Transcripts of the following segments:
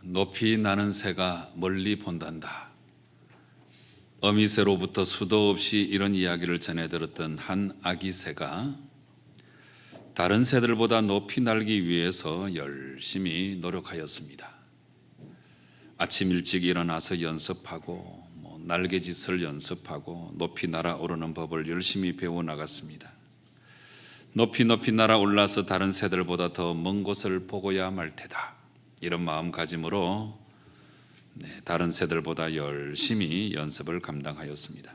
높이 나는 새가 멀리 본단다. 어미새로부터 수도 없이 이런 이야기를 전해 들었던 한 아기 새가 다른 새들보다 높이 날기 위해서 열심히 노력하였습니다. 아침 일찍 일어나서 연습하고 날개짓을 연습하고 높이 날아오르는 법을 열심히 배워 나갔습니다. 높이 날아올라서 다른 새들보다 더 먼 곳을 보고야 말 테다, 이런 마음가짐으로 다른 새들보다 열심히 연습을 감당하였습니다.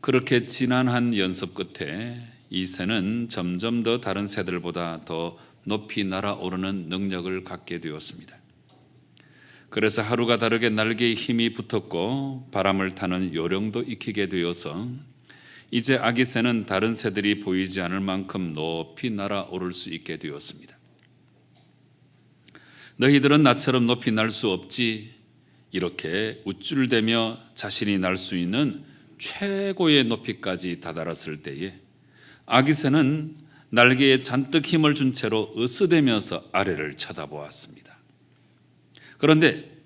그렇게 지난 한 연습 끝에 이 새는 점점 더 다른 새들보다 더 높이 날아오르는 능력을 갖게 되었습니다. 그래서 하루가 다르게 날개에 힘이 붙었고 바람을 타는 요령도 익히게 되어서 이제 아기 새는 다른 새들이 보이지 않을 만큼 높이 날아오를 수 있게 되었습니다. 너희들은 나처럼 높이 날 수 없지, 이렇게 우쭐대며 자신이 날 수 있는 최고의 높이까지 다다랐을 때에 아기 새는 날개에 잔뜩 힘을 준 채로 으스대면서 아래를 쳐다보았습니다. 그런데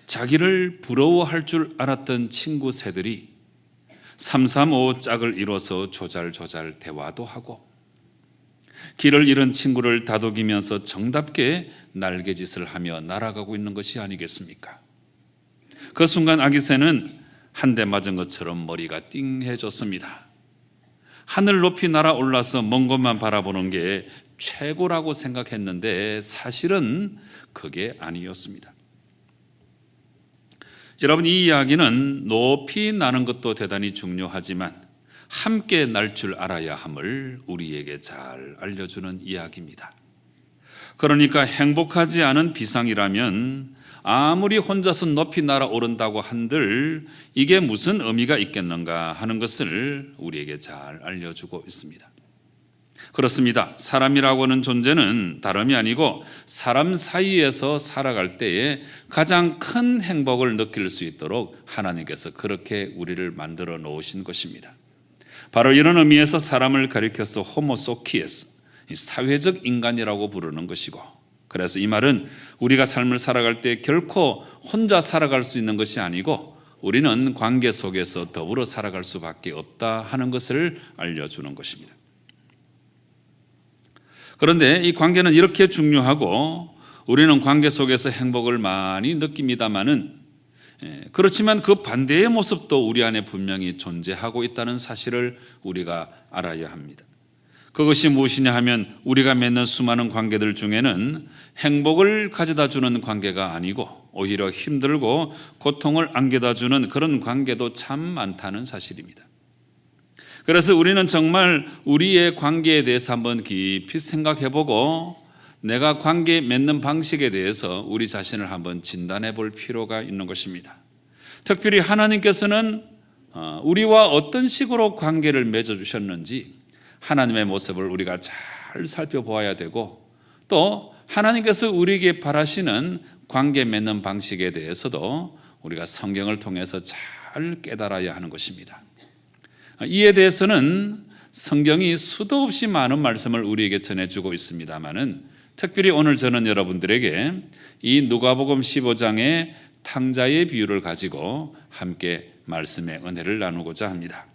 자기를 부러워할 줄 알았던 친구 새들이 335 짝을 이뤄서 조잘조잘 대화도 하고 길을 잃은 친구를 다독이면서 정답게 날개짓을 하며 날아가고 있는 것이 아니겠습니까? 그 순간 아기 새는 한 대 맞은 것처럼 머리가 띵해졌습니다. 하늘 높이 날아올라서 먼 곳만 바라보는 게 최고라고 생각했는데 사실은 그게 아니었습니다. 여러분, 이 이야기는 높이 나는 것도 대단히 중요하지만 함께 날 줄 알아야 함을 우리에게 잘 알려주는 이야기입니다. 그러니까 행복하지 않은 비상이라면 아무리 혼자서 높이 날아오른다고 한들 이게 무슨 의미가 있겠는가 하는 것을 우리에게 잘 알려주고 있습니다. 그렇습니다. 사람이라고 하는 존재는 다름이 아니고 사람 사이에서 살아갈 때에 가장 큰 행복을 느낄 수 있도록 하나님께서 그렇게 우리를 만들어 놓으신 것입니다. 바로 이런 의미에서 사람을 가리켜서 호모소키에스, 사회적 인간이라고 부르는 것이고, 그래서 이 말은 우리가 삶을 살아갈 때 결코 혼자 살아갈 수 있는 것이 아니고 우리는 관계 속에서 더불어 살아갈 수밖에 없다 하는 것을 알려주는 것입니다. 그런데 이 관계는 이렇게 중요하고 우리는 관계 속에서 행복을 많이 느낍니다마는, 그렇지만 그 반대의 모습도 우리 안에 분명히 존재하고 있다는 사실을 우리가 알아야 합니다. 그것이 무엇이냐 하면 우리가 맺는 수많은 관계들 중에는 행복을 가져다 주는 관계가 아니고 오히려 힘들고 고통을 안겨다 주는 그런 관계도 참 많다는 사실입니다. 그래서 우리는 정말 우리의 관계에 대해서 한번 깊이 생각해보고 내가 관계 맺는 방식에 대해서 우리 자신을 한번 진단해 볼 필요가 있는 것입니다. 특별히 하나님께서는 우리와 어떤 식으로 관계를 맺어주셨는지 하나님의 모습을 우리가 잘 살펴보아야 되고, 또 하나님께서 우리에게 바라시는 관계 맺는 방식에 대해서도 우리가 성경을 통해서 잘 깨달아야 하는 것입니다. 이에 대해서는 성경이 수도 없이 많은 말씀을 우리에게 전해주고 있습니다마는 특별히 오늘 저는 여러분들에게 이 누가복음 15장의 탕자의 비유를 가지고 함께 말씀의 은혜를 나누고자 합니다.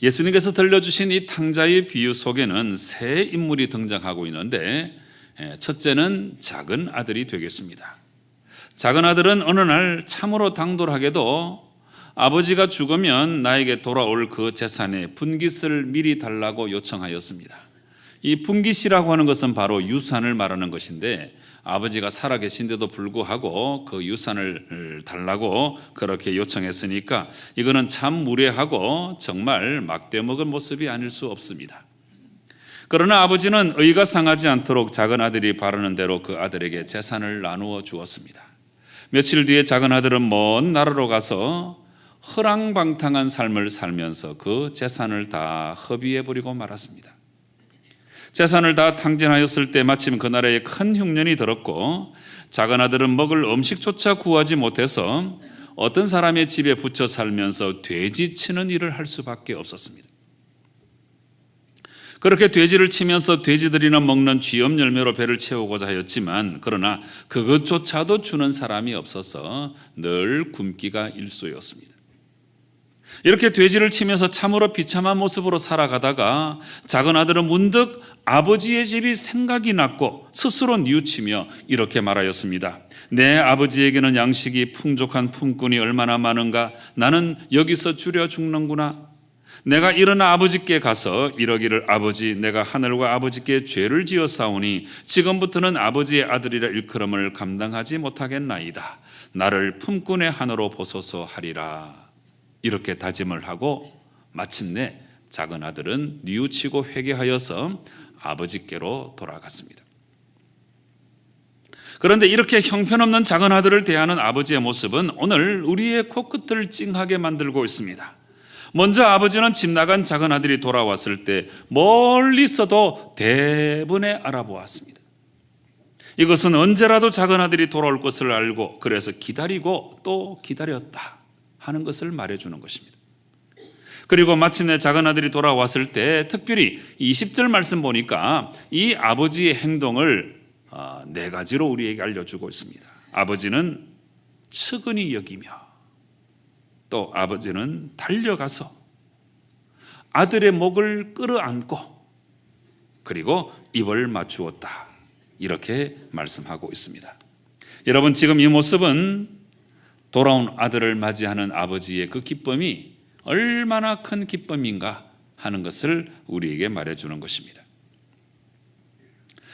예수님께서 들려주신 이 탕자의 비유 속에는 세 인물이 등장하고 있는데 첫째는 작은 아들이 되겠습니다. 작은 아들은 어느 날 참으로 당돌하게도 아버지가 죽으면 나에게 돌아올 그 재산의 분깃을 미리 달라고 요청하였습니다. 이 분깃이라고 하는 것은 바로 유산을 말하는 것인데 아버지가 살아계신데도 불구하고 그 유산을 달라고 그렇게 요청했으니까 이거는 참 무례하고 정말 막대먹은 모습이 아닐 수 없습니다. 그러나 아버지는 의가 상하지 않도록 작은 아들이 바라는 대로 그 아들에게 재산을 나누어 주었습니다. 며칠 뒤에 작은 아들은 먼 나라로 가서 허랑방탕한 삶을 살면서 그 재산을 다 허비해버리고 말았습니다. 재산을 다 탕진하였을 때 마침 그 나라에 큰 흉년이 들었고 작은 아들은 먹을 음식조차 구하지 못해서 어떤 사람의 집에 붙여 살면서 돼지 치는 일을 할 수밖에 없었습니다. 그렇게 돼지를 치면서 돼지들이나 먹는 쥐염 열매로 배를 채우고자 하였지만 그러나 그것조차도 주는 사람이 없어서 늘 굶기가 일쑤였습니다. 이렇게 돼지를 치면서 참으로 비참한 모습으로 살아가다가 작은 아들은 문득 아버지의 집이 생각이 났고 스스로 뉘우치며 이렇게 말하였습니다. 내 아버지에게는 양식이 풍족한 품꾼이 얼마나 많은가. 나는 여기서 줄여 죽는구나. 내가 일어나 아버지께 가서 이러기를 아버지, 내가 하늘과 아버지께 죄를 지었사오니 지금부터는 아버지의 아들이라 일컬음을 감당하지 못하겠나이다. 나를 품꾼의 한으로 보소서 하리라. 이렇게 다짐을 하고 마침내 작은 아들은 뉘우치고 회개하여서 아버지께로 돌아갔습니다. 그런데 이렇게 형편없는 작은 아들을 대하는 아버지의 모습은 오늘 우리의 코끝을 찡하게 만들고 있습니다. 먼저 아버지는 집 나간 작은 아들이 돌아왔을 때 멀리서도 대번에 알아보았습니다. 이것은 언제라도 작은 아들이 돌아올 것을 알고 그래서 기다리고 또 기다렸다 하는 것을 말해주는 것입니다. 그리고 마침내 작은 아들이 돌아왔을 때 특별히 20절 말씀 보니까 이 아버지의 행동을 4가지로 우리에게 알려주고 있습니다. 아버지는 측은히 여기며 또 아버지는 달려가서 아들의 목을 끌어안고 그리고 입을 맞추었다. 이렇게 말씀하고 있습니다. 여러분, 지금 이 모습은 돌아온 아들을 맞이하는 아버지의 그 기쁨이 얼마나 큰 기쁨인가 하는 것을 우리에게 말해주는 것입니다.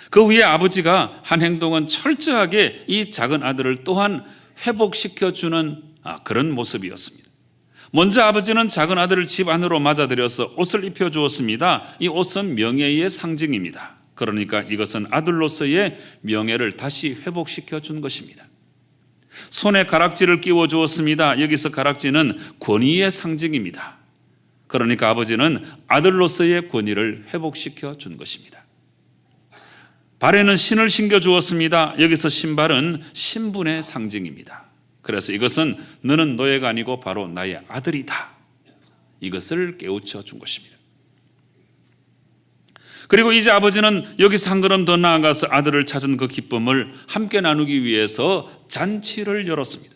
그 후에 아버지가 한 행동은 철저하게 이 작은 아들을 또한 회복시켜주는 그런 모습이었습니다. 먼저 아버지는 작은 아들을 집 안으로 맞아들여서 옷을 입혀주었습니다. 이 옷은 명예의 상징입니다. 그러니까 이것은 아들로서의 명예를 다시 회복시켜 준 것입니다. 손에 가락지를 끼워 주었습니다. 여기서 가락지는 권위의 상징입니다. 그러니까 아버지는 아들로서의 권위를 회복시켜 준 것입니다. 발에는 신을 신겨 주었습니다. 여기서 신발은 신분의 상징입니다. 그래서 이것은 너는 노예가 아니고 바로 나의 아들이다. 이것을 깨우쳐 준 것입니다. 그리고 이제 아버지는 여기서 한 걸음 더 나아가서 아들을 찾은 그 기쁨을 함께 나누기 위해서 잔치를 열었습니다.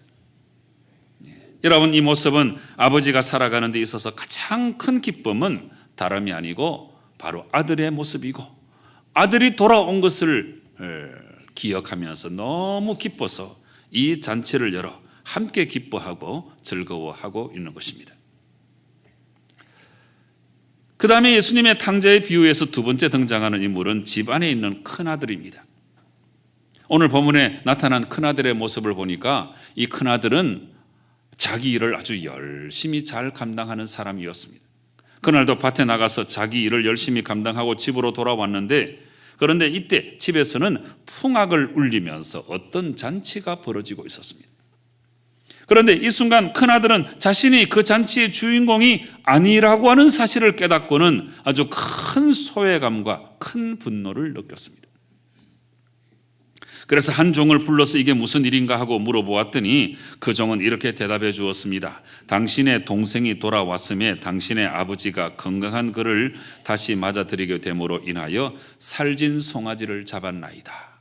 여러분, 이 모습은 아버지가 살아가는 데 있어서 가장 큰 기쁨은 다름이 아니고 바로 아들의 모습이고 아들이 돌아온 것을 기억하면서 너무 기뻐서 이 잔치를 열어 함께 기뻐하고 즐거워하고 있는 것입니다. 그 다음에 예수님의 탕자의 비유에서 두 번째 등장하는 인물은 집 안에 있는 큰아들입니다. 오늘 본문에 나타난 큰아들의 모습을 보니까 이 큰아들은 자기 일을 아주 열심히 잘 감당하는 사람이었습니다. 그날도 밭에 나가서 자기 일을 열심히 감당하고 집으로 돌아왔는데 그런데 이때 집에서는 풍악을 울리면서 어떤 잔치가 벌어지고 있었습니다. 그런데 이 순간 큰아들은 자신이 그 잔치의 주인공이 아니라고 하는 사실을 깨닫고는 아주 큰 소외감과 큰 분노를 느꼈습니다. 그래서 한 종을 불러서 이게 무슨 일인가 하고 물어보았더니 그 종은 이렇게 대답해 주었습니다. 당신의 동생이 돌아왔음에 당신의 아버지가 건강한 그를 다시 맞아들이게 됨으로 인하여 살진 송아지를 잡았나이다.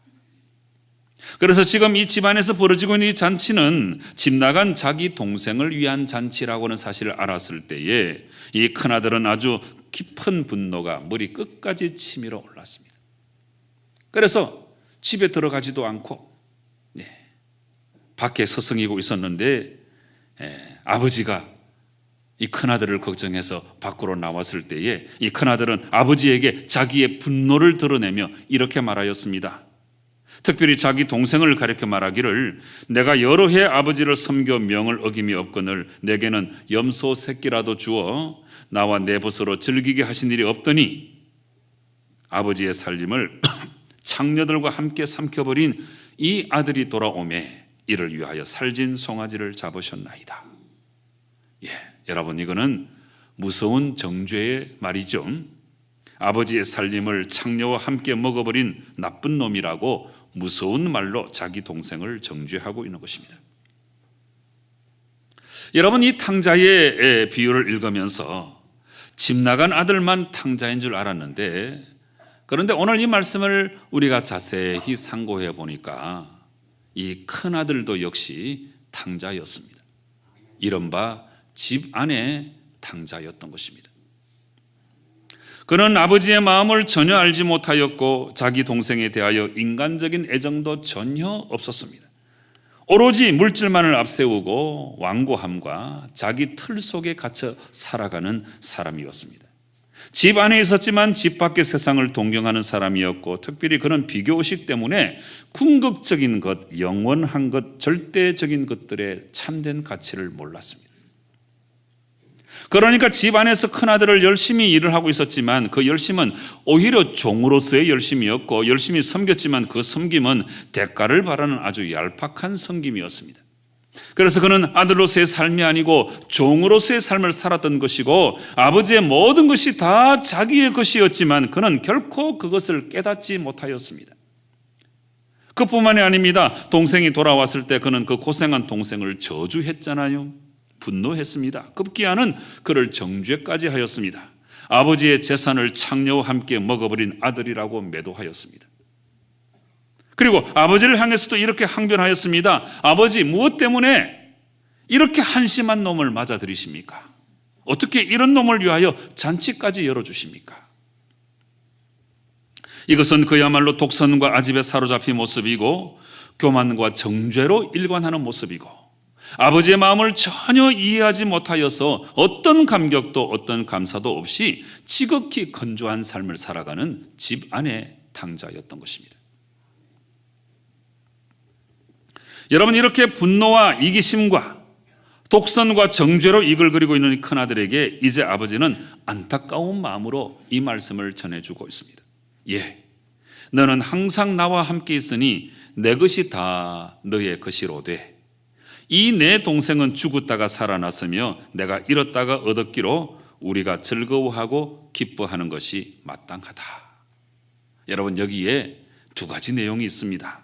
그래서 지금 이 집안에서 벌어지고 있는 이 잔치는 집 나간 자기 동생을 위한 잔치라고는 사실을 알았을 때에 이 큰아들은 아주 깊은 분노가 머리 끝까지 치밀어 올랐습니다. 그래서 집에 들어가지도 않고 밖에 서성이고 있었는데 아버지가 이 큰아들을 걱정해서 밖으로 나왔을 때에 이 큰아들은 아버지에게 자기의 분노를 드러내며 이렇게 말하였습니다. 특별히 자기 동생을 가리켜 말하기를 내가 여러 해 아버지를 섬겨 명을 어김이 없거늘 내게는 염소 새끼라도 주어 나와 내 벗으로 즐기게 하신 일이 없더니 아버지의 살림을 창녀들과 함께 삼켜버린 이 아들이 돌아오매 이를 위하여 살진 송아지를 잡으셨나이다. 여러분, 이거는 무서운 정죄의 말이죠. 아버지의 살림을 창녀와 함께 먹어버린 나쁜 놈이라고 무서운 말로 자기 동생을 정죄하고 있는 것입니다. 여러분, 이 탕자의 비유를 읽으면서 집 나간 아들만 탕자인 줄 알았는데, 그런데 오늘 이 말씀을 우리가 자세히 상고해 보니까 이 큰 아들도 역시 탕자였습니다. 이른바 집 안에 탕자였던 것입니다. 그는 아버지의 마음을 전혀 알지 못하였고 자기 동생에 대하여 인간적인 애정도 전혀 없었습니다. 오로지 물질만을 앞세우고 완고함과 자기 틀 속에 갇혀 살아가는 사람이었습니다. 집 안에 있었지만 집 밖의 세상을 동경하는 사람이었고, 특별히 그는 비교의식 때문에 궁극적인 것, 영원한 것, 절대적인 것들의 참된 가치를 몰랐습니다. 그러니까 집 안에서 큰아들을 열심히 일을 하고 있었지만 그 열심은 오히려 종으로서의 열심이었고, 열심히 섬겼지만 그 섬김은 대가를 바라는 아주 얄팍한 섬김이었습니다. 그래서 그는 아들로서의 삶이 아니고 종으로서의 삶을 살았던 것이고, 아버지의 모든 것이 다 자기의 것이었지만 그는 결코 그것을 깨닫지 못하였습니다. 그뿐만이 아닙니다. 동생이 돌아왔을 때 그는 그 고생한 동생을 저주했잖아요. 분노했습니다. 급기야는 그를 정죄까지 하였습니다. 아버지의 재산을 창녀와 함께 먹어버린 아들이라고 매도하였습니다. 그리고 아버지를 향해서도 이렇게 항변하였습니다. 아버지, 무엇 때문에 이렇게 한심한 놈을 맞아들이십니까? 어떻게 이런 놈을 위하여 잔치까지 열어주십니까? 이것은 그야말로 독선과 아집에 사로잡힌 모습이고, 교만과 정죄로 일관하는 모습이고, 아버지의 마음을 전혀 이해하지 못하여서 어떤 감격도 어떤 감사도 없이 지극히 건조한 삶을 살아가는 집 안의 탕자였던 것입니다. 여러분, 이렇게 분노와 이기심과 독선과 정죄로 이글거리고 있는 큰아들에게 이제 아버지는 안타까운 마음으로 이 말씀을 전해주고 있습니다. 예, 너는 항상 나와 함께 있으니 내 것이 다 너의 것이로되, 이 내 동생은 죽었다가 살아났으며 내가 잃었다가 얻었기로 우리가 즐거워하고 기뻐하는 것이 마땅하다. 여러분, 여기에 두 가지 내용이 있습니다.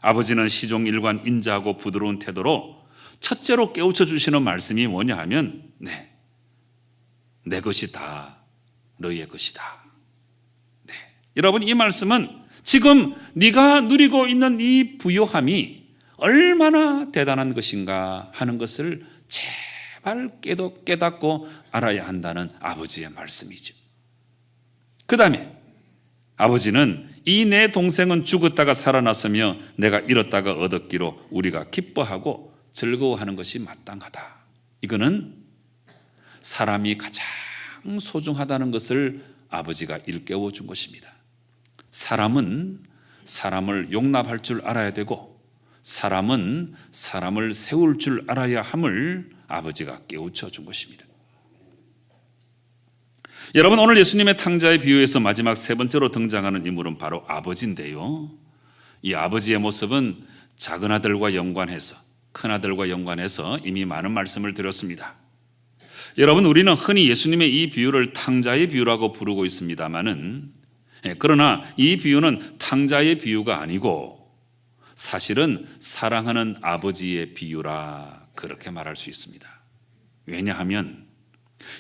아버지는 시종일관 인자하고 부드러운 태도로 첫째로 깨우쳐 주시는 말씀이 뭐냐 하면, 내 것이 다 너의 것이다. 여러분, 이 말씀은 지금 네가 누리고 있는 이 부요함이 얼마나 대단한 것인가 하는 것을 제발 깨닫고 알아야 한다는 아버지의 말씀이죠. 그 다음에 아버지는 이 내 동생은 죽었다가 살아났으며 내가 잃었다가 얻었기로 우리가 기뻐하고 즐거워하는 것이 마땅하다. 이거는 사람이 가장 소중하다는 것을 아버지가 일깨워 준 것입니다. 사람은 사람을 용납할 줄 알아야 되고, 사람은 사람을 세울 줄 알아야 함을 아버지가 깨우쳐 준 것입니다. 여러분, 오늘 예수님의 탕자의 비유에서 마지막 세 번째로 등장하는 인물은 바로 아버지인데요, 이 아버지의 모습은 작은 아들과 연관해서, 큰 아들과 연관해서 이미 많은 말씀을 드렸습니다. 여러분, 우리는 흔히 예수님의 이 비유를 탕자의 비유라고 부르고 있습니다만은, 그러나 이 비유는 탕자의 비유가 아니고 사실은 사랑하는 아버지의 비유라, 그렇게 말할 수 있습니다. 왜냐하면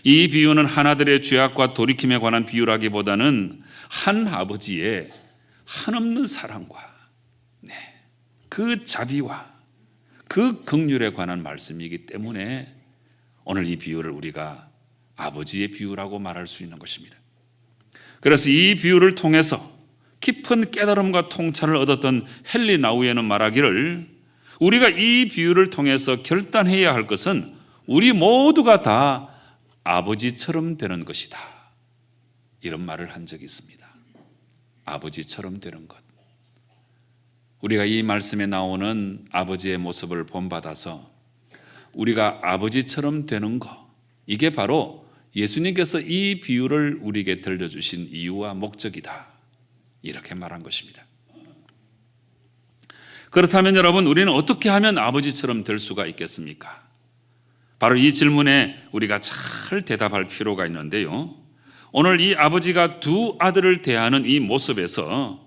이 비유는 한 아들의 죄악과 돌이킴에 관한 비유라기보다는 한 아버지의 한없는 사랑과 그 자비와 그 긍휼에 관한 말씀이기 때문에 오늘 이 비유를 우리가 아버지의 비유라고 말할 수 있는 것입니다. 그래서 이 비유를 통해서 깊은 깨달음과 통찰을 얻었던 헨리 나우에는 말하기를, 우리가 이 비유를 통해서 결단해야 할 것은 우리 모두가 다 아버지처럼 되는 것이다, 이런 말을 한 적이 있습니다. 아버지처럼 되는 것. 우리가 이 말씀에 나오는 아버지의 모습을 본받아서 우리가 아버지처럼 되는 것, 이게 바로 예수님께서 이 비유를 우리에게 들려주신 이유와 목적이다, 이렇게 말한 것입니다. 그렇다면 여러분, 우리는 어떻게 하면 아버지처럼 될 수가 있겠습니까? 바로 이 질문에 우리가 잘 대답할 필요가 있는데요, 오늘 이 아버지가 두 아들을 대하는 이 모습에서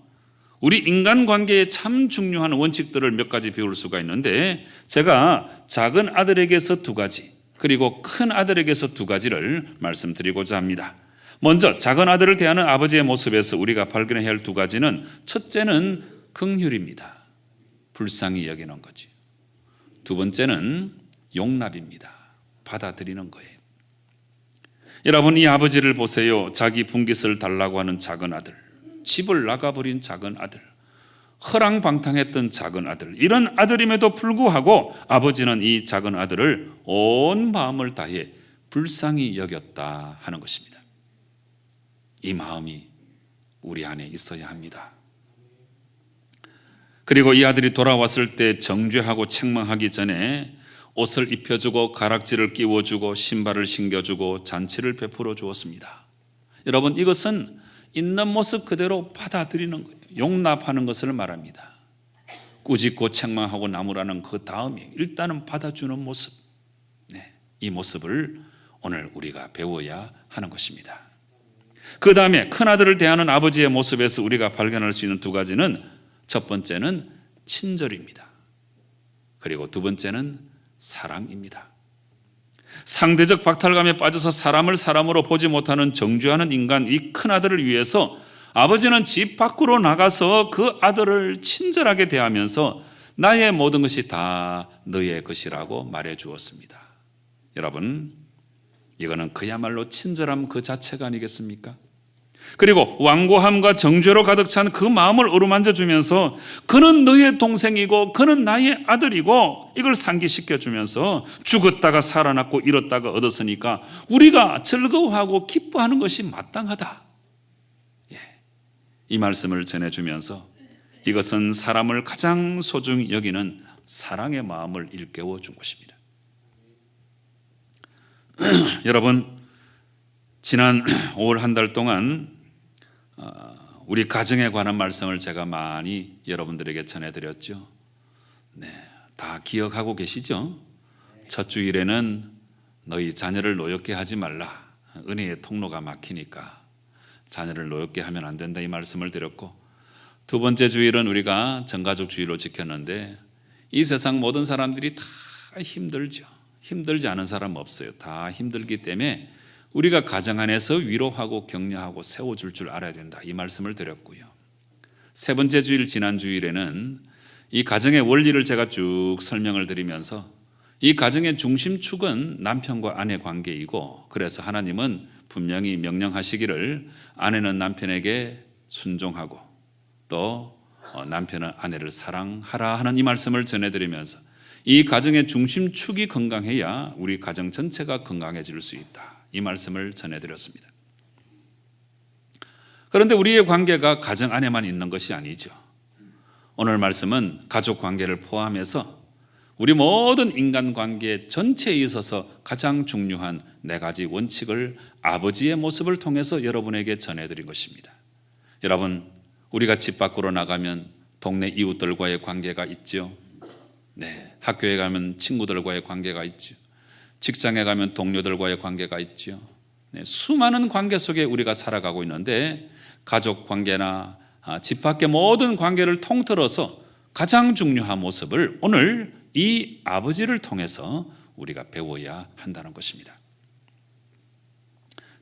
우리 인간관계에 참 중요한 원칙들을 몇 가지 배울 수가 있는데, 제가 작은 아들에게서 두 가지, 그리고 큰 아들에게서 두 가지를 말씀드리고자 합니다. 먼저 작은 아들을 대하는 아버지의 모습에서 우리가 발견해야 할 두 가지는, 첫째는 긍휼입니다. 불쌍히 여기는 거지. 두 번째는 용납입니다. 받아들이는 거예요. 여러분, 이 아버지를 보세요. 자기 분깃을 달라고 하는 작은 아들, 집을 나가버린 작은 아들, 허랑방탕했던 작은 아들, 이런 아들임에도 불구하고 아버지는 이 작은 아들을 온 마음을 다해 불쌍히 여겼다 하는 것입니다. 이 마음이 우리 안에 있어야 합니다. 그리고 이 아들이 돌아왔을 때 정죄하고 책망하기 전에 옷을 입혀주고 가락지를 끼워주고 신발을 신겨주고 잔치를 베풀어 주었습니다. 여러분, 이것은 있는 모습 그대로 받아들이는 거예요. 용납하는 것을 말합니다. 꾸짖고 책망하고 나무라는 그 다음에 일단은 받아주는 모습, 이 모습을 오늘 우리가 배워야 하는 것입니다. 그 다음에 큰아들을 대하는 아버지의 모습에서 우리가 발견할 수 있는 두 가지는, 첫 번째는 친절입니다. 그리고 두 번째는 사랑입니다. 상대적 박탈감에 빠져서 사람을 사람으로 보지 못하는 정죄하는 인간, 이 큰아들을 위해서 아버지는 집 밖으로 나가서 그 아들을 친절하게 대하면서 나의 모든 것이 다 너의 것이라고 말해 주었습니다. 여러분, 이거는 그야말로 친절함 그 자체가 아니겠습니까? 그리고 완고함과 정죄로 가득 찬 그 마음을 어루만져 주면서 그는 너의 동생이고 그는 나의 아들이고, 이걸 상기시켜 주면서 죽었다가 살아났고 잃었다가 얻었으니까 우리가 즐거워하고 기뻐하는 것이 마땅하다, 이 말씀을 전해주면서 이것은 사람을 가장 소중히 여기는 사랑의 마음을 일깨워 준 것입니다. 여러분, 지난 5월 한 달 동안 우리 가정에 관한 말씀을 제가 많이 여러분들에게 전해드렸죠. 다 기억하고 계시죠? 첫 주일에는 너희 자녀를 노엽게 하지 말라, 은혜의 통로가 막히니까 자녀를 노엽게 하면 안 된다, 이 말씀을 드렸고, 두 번째 주일은 우리가 전가족 주일로 지켰는데, 이 세상 모든 사람들이 다 힘들죠. 힘들지 않은 사람 없어요. 다 힘들기 때문에 우리가 가정 안에서 위로하고 격려하고 세워줄 줄 알아야 된다, 이 말씀을 드렸고요. 세 번째 주일, 지난 주일에는 이 가정의 원리를 제가 쭉 설명을 드리면서 이 가정의 중심축은 남편과 아내 관계이고, 그래서 하나님은 분명히 명령하시기를 아내는 남편에게 순종하고 또 남편은 아내를 사랑하라 하는 이 말씀을 전해드리면서 이 가정의 중심축이 건강해야 우리 가정 전체가 건강해질 수 있다, 이 말씀을 전해드렸습니다. 그런데 우리의 관계가 가정 안에만 있는 것이 아니죠. 오늘 말씀은 가족 관계를 포함해서 우리 모든 인간관계 전체에 있어서 가장 중요한 네 가지 원칙을 아버지의 모습을 통해서 여러분에게 전해드린 것입니다. 여러분, 우리가 집 밖으로 나가면 동네 이웃들과의 관계가 있죠. 학교에 가면 친구들과의 관계가 있죠. 직장에 가면 동료들과의 관계가 있죠. 수많은 관계 속에 우리가 살아가고 있는데, 가족 관계나 집 밖의 모든 관계를 통틀어서 가장 중요한 모습을 오늘 이 아버지를 통해서 우리가 배워야 한다는 것입니다.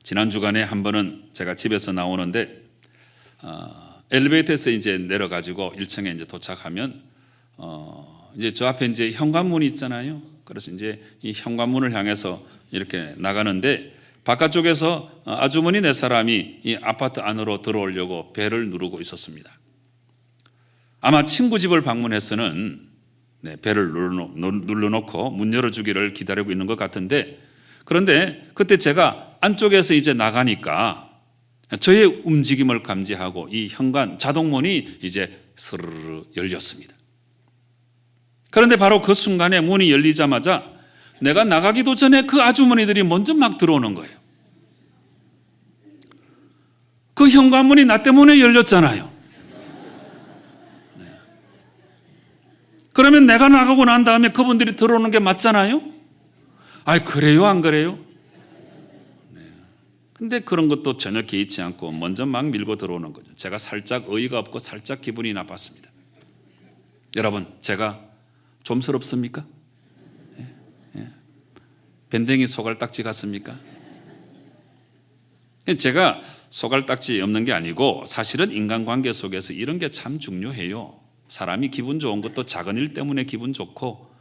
지난 주간에 한 번은 제가 집에서 나오는데 엘리베이터에서 이제 내려가지고 1층에 이제 도착하면 이제 저 앞에 이제 현관문이 있잖아요. 그래서 이제 이 현관문을 향해서 이렇게 나가는데, 바깥쪽에서 아주머니 네 사람이 이 아파트 안으로 들어오려고 벨을 누르고 있었습니다. 아마 친구 집을 방문해서는 벨을 눌러놓고 문 열어주기를 기다리고 있는 것 같은데, 그런데 그때 제가 안쪽에서 이제 나가니까 저의 움직임을 감지하고 이 현관 자동문이 이제 스르르 열렸습니다. 그런데 바로 그 순간에 문이 열리자마자 내가 나가기도 전에 그 아주머니들이 먼저 막 들어오는 거예요. 그 현관문이 나 때문에 열렸잖아요. 그러면 내가 나가고 난 다음에 그분들이 들어오는 게 맞잖아요. 그래요, 안 그래요? 근데 그런 것도 전혀 개의치 않고 먼저 막 밀고 들어오는 거죠. 제가 살짝 어이가 없고 살짝 기분이 나빴습니다. 여러분, 제가 좀스럽습니까? 밴댕이 소갈딱지 같습니까? 제가 소갈딱지 없는 게 아니고 사실은 인간관계 속에서 이런 게 참 중요해요. 사람이 기분 좋은 것도 작은 일 때문에 기분 좋고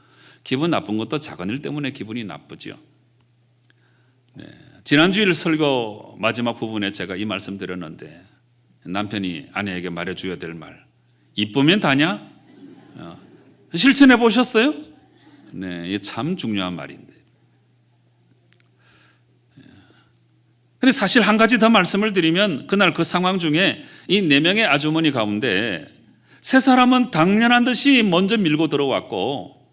기분 나쁜 것도 작은 일 때문에 기분이 나쁘죠. 네. 지난 주일 설교 마지막 부분에 제가 이 말씀 드렸는데 남편이 아내에게 말해줘야 될 말, 이쁘면 다냐? 실천해 보셨어요? 네, 이게 참 중요한 말인데. 근데 사실 한 가지 더 말씀을 드리면 그날 그 상황 중에 이 4명의 아주머니 가운데 세 사람은 당연한 듯이 먼저 밀고 들어왔고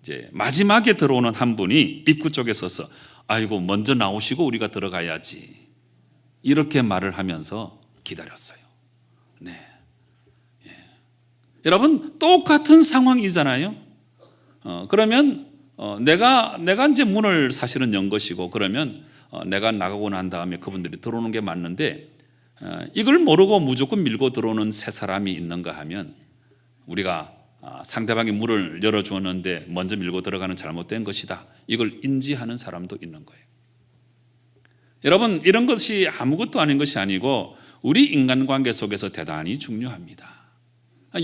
이제 마지막에 들어오는 한 분이 입구 쪽에 서서 아이고 먼저 나오시고 우리가 들어가야지 이렇게 말을 하면서 기다렸어요. 네. 예. 여러분 똑같은 상황이잖아요. 그러면 내가 이제 문을 사실은 연 것이고 그러면 내가 나가고 난 다음에 그분들이 들어오는 게 맞는데 이걸 모르고 무조건 밀고 들어오는 세 사람이 있는가 하면 우리가 상대방이 문을 열어주었는데 먼저 밀고 들어가는 잘못된 것이다. 이걸 인지하는 사람도 있는 거예요. 여러분 이런 것이 아무것도 아닌 것이 아니고 우리 인간관계 속에서 대단히 중요합니다.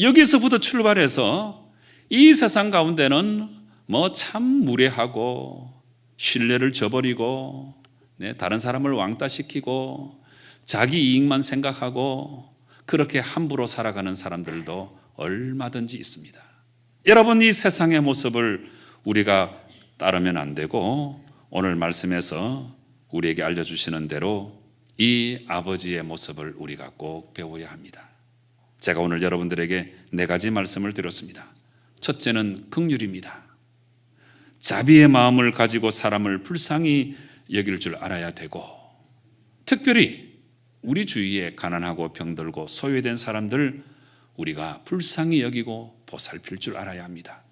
여기서부터 출발해서 이 세상 가운데는 뭐 참 무례하고 신뢰를 저버리고 다른 사람을 왕따시키고 자기 이익만 생각하고 그렇게 함부로 살아가는 사람들도 얼마든지 있습니다. 여러분 이 세상의 모습을 우리가 따르면 안 되고 오늘 말씀에서 우리에게 알려주시는 대로 이 아버지의 모습을 우리가 꼭 배워야 합니다. 제가 오늘 여러분들에게 4가지 말씀을 드렸습니다. 첫째는 긍휼입니다. 자비의 마음을 가지고 사람을 불쌍히 여길 줄 알아야 되고 특별히 우리 주위에 가난하고 병들고 소외된 사람들 우리가 불쌍히 여기고 보살필 줄 알아야 합니다.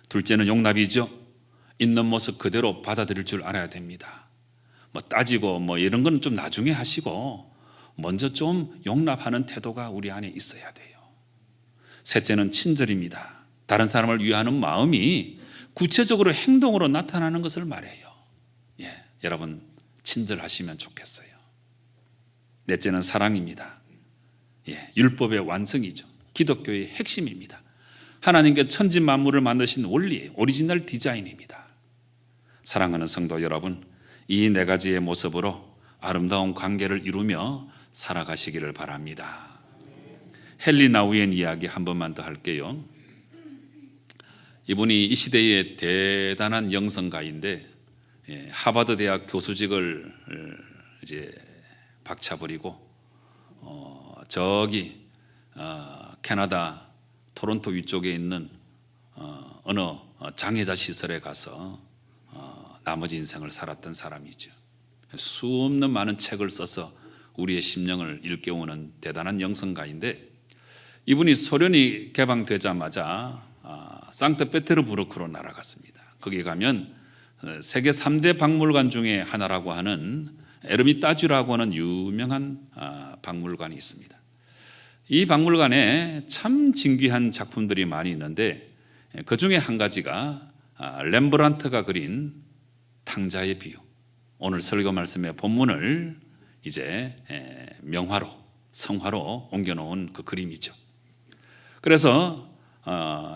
둘째는 용납이죠. 있는 모습 그대로 받아들일 줄 알아야 됩니다. 뭐 따지고 뭐 이런 건 좀 나중에 하시고 먼저 좀 용납하는 태도가 우리 안에 있어야 돼요. 셋째는 친절입니다. 다른 사람을 위하는 마음이 구체적으로 행동으로 나타나는 것을 말해요. 여러분 친절하시면 좋겠어요. 넷째는 사랑입니다. 율법의 완성이죠. 기독교의 핵심입니다. 하나님께 천지 만물을 만드신 원리예요. 오리지널 디자인입니다. 사랑하는 성도 여러분, 이 4가지의 모습으로 아름다운 관계를 이루며 살아가시기를 바랍니다. 헨리 나우엔 이야기 한 번만 더 할게요. 이분이 이 시대의 대단한 영성가인데 하버드 대학 교수직을 이제 박차버리고 저기 캐나다 토론토 위쪽에 있는 어느 장애자 시설에 가서 나머지 인생을 살았던 사람이죠. 수없는 많은 책을 써서 우리의 심령을 일깨우는 대단한 영성가인데 이분이 소련이 개방되자마자 상트페테르부르크로 날아갔습니다. 거기 가면 세계 3대 박물관 중에 하나라고 하는 에르미타주라고 하는 유명한 박물관이 있습니다. 이 박물관에 참 진귀한 작품들이 많이 있는데 그 중에 한 가지가 렘브란트가 그린 탕자의 비유. 오늘 설교 말씀의 본문을 이제 명화로 성화로 옮겨놓은 그 그림이죠. 그래서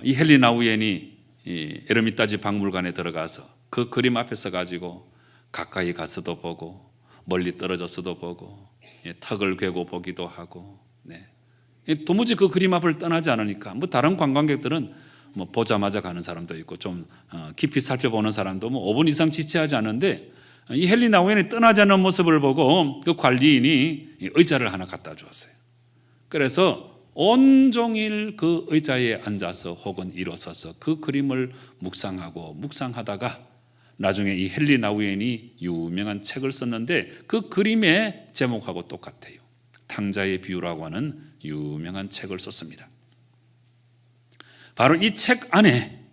이 헨리 나우엔이 이 에르미타지 박물관에 들어가서 그 그림 앞에서 가지고 가까이 가서도 보고 멀리 떨어져서도 보고 턱을 괴고 보기도 하고 도무지 그 그림 앞을 떠나지 않으니까 뭐 다른 관광객들은 뭐 보자마자 가는 사람도 있고 좀 깊이 살펴보는 사람도 뭐 5분 이상 지체하지 않는데 이 헨리 나우엔이 떠나지 않는 모습을 보고 그 관리인이 의자를 하나 갖다 주었어요. 그래서 온종일 그 의자에 앉아서 혹은 일어서서 그 그림을 묵상하다가 나중에 이 헨리 나우엔이 유명한 책을 썼는데 그 그림의 제목하고 똑같아요. 탕자의 비유라고 하는 유명한 책을 썼습니다. 바로 이 책 안에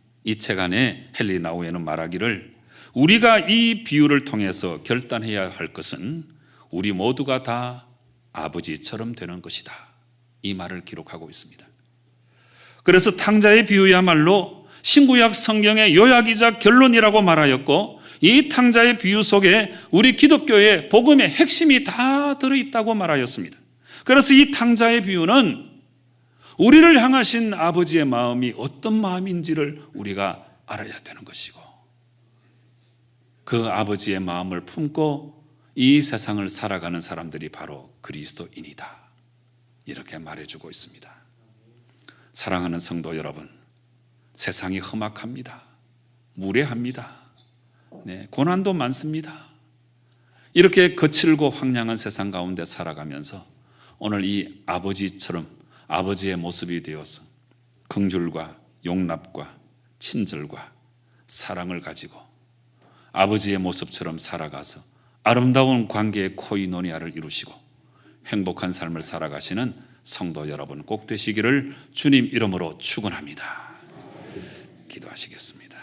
헨리 나우엔은 말하기를 우리가 이 비유를 통해서 결단해야 할 것은 우리 모두가 다 아버지처럼 되는 것이다. 이 말을 기록하고 있습니다. 그래서 탕자의 비유야말로 신구약 성경의 요약이자 결론이라고 말하였고, 이 탕자의 비유 속에 우리 기독교의 복음의 핵심이 다 들어있다고 말하였습니다. 그래서 이 탕자의 비유는 우리를 향하신 아버지의 마음이 어떤 마음인지를 우리가 알아야 되는 것이고, 그 아버지의 마음을 품고 이 세상을 살아가는 사람들이 바로 그리스도인이다, 이렇게 말해주고 있습니다. 사랑하는 성도 여러분, 세상이 험악합니다. 무례합니다. 고난도 많습니다. 이렇게 거칠고 황량한 세상 가운데 살아가면서 오늘 이 아버지처럼 아버지의 모습이 되어서 긍휼과 용납과 친절과 사랑을 가지고 아버지의 모습처럼 살아가서 아름다운 관계의 코이노니아를 이루시고 행복한 삶을 살아가시는 성도 여러분 꼭 되시기를 주님 이름으로 축원합니다. 기도하시겠습니다.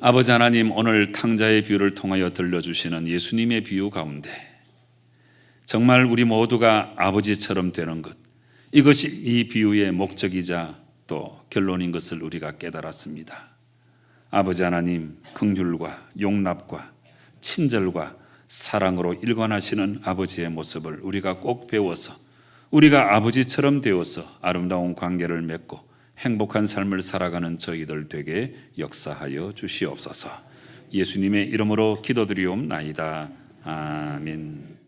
아버지 하나님, 오늘 탕자의 비유를 통하여 들려주시는 예수님의 비유 가운데 정말 우리 모두가 아버지처럼 되는 것, 이것이 이 비유의 목적이자 또 결론인 것을 우리가 깨달았습니다. 아버지 하나님, 긍휼과 용납과 친절과 사랑으로 일관하시는 아버지의 모습을 우리가 꼭 배워서 우리가 아버지처럼 되어서 아름다운 관계를 맺고 행복한 삶을 살아가는 저희들 되게 역사하여 주시옵소서. 예수님의 이름으로 기도드리옵나이다. 아멘.